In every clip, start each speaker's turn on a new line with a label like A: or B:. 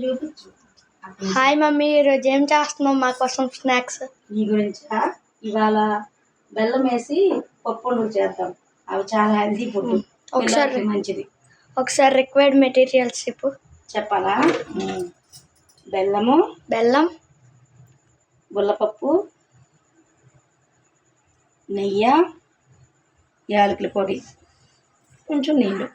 A: చూపించు.
B: Hi mummy, ఈరోజు ఏం చేస్తున్నావు మా కోసం స్నాక్స్?
A: నీ గురించా? ఇవాళ బెల్లం వేసి పప్పు వంటలు చేద్దాం. అవి చాలా హెల్తీ ఫుడ్, ఒకసారి మంచిది.
B: ఒకసారి రిక్వైర్డ్ మెటీరియల్స్
A: చెప్పాలా? బెల్లం, గుల్లపప్పు, నెయ్యి, యాలకుల పొడి, కొంచెం నీళ్ళు.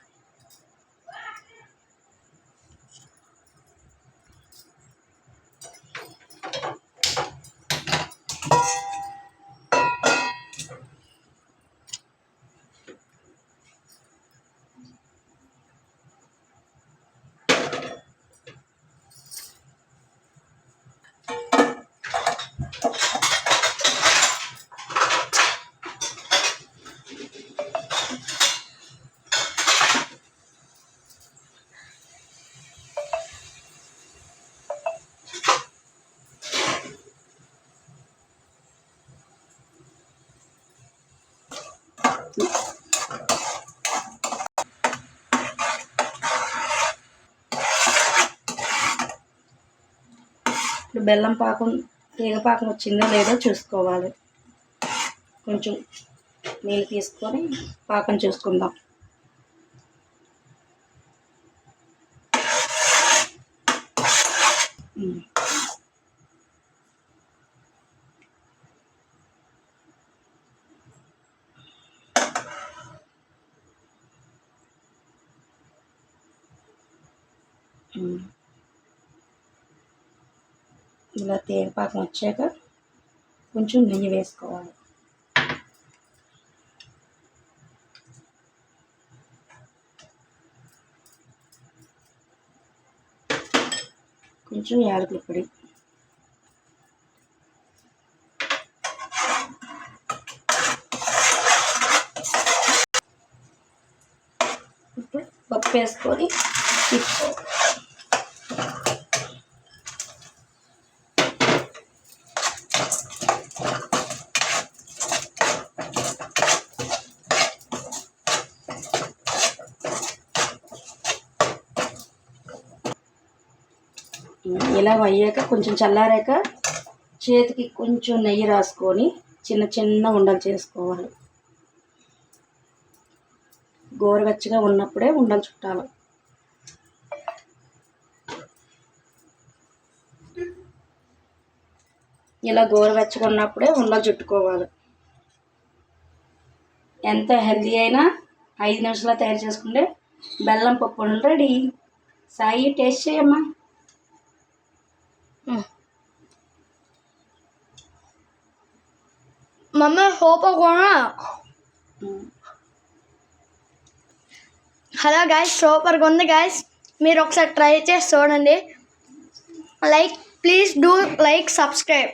A: ఇప్పుడు బెల్లం పాకం తీగ పాకం వచ్చిందో లేదో చూసుకోవాలి. కొంచెం నీళ్ళు తీసుకొని పాకం చూసుకుందాం. ఇలా తేగపాకం వచ్చాక కొంచెం నెయ్యి వేసుకోవాలి. కొంచెం యాలకుల పొడి, ఇప్పుడు పప్పు వేసుకొని తిప్పుకోవాలి. ఇలా అయ్యాక కొంచెం చల్లారాక చేతికి కొంచెం నెయ్యి రాసుకొని చిన్న చిన్న ఉండలు చేసుకోవాలి. గోరువెచ్చగా ఉన్నప్పుడే ఉండలు చుట్టాలి. ఇలా గోరువెచ్చగా ఉన్నప్పుడే ఉండలు చుట్టుకోవాలి. ఎంత హెల్తీ అయినా 5 నిమిషాల్లో తయారు చేసుకుంటే బెల్లం పప్పు ఉండలు రెడీ. సాయి, టేస్ట్ చేయమ్మా.
B: మమ్మీ సూపర్ కూడా. హలో గాయస్, సూపర్గా ఉంది గాయస్. మీరు ఒకసారి ట్రై చేసి చూడండి. Please do like, subscribe.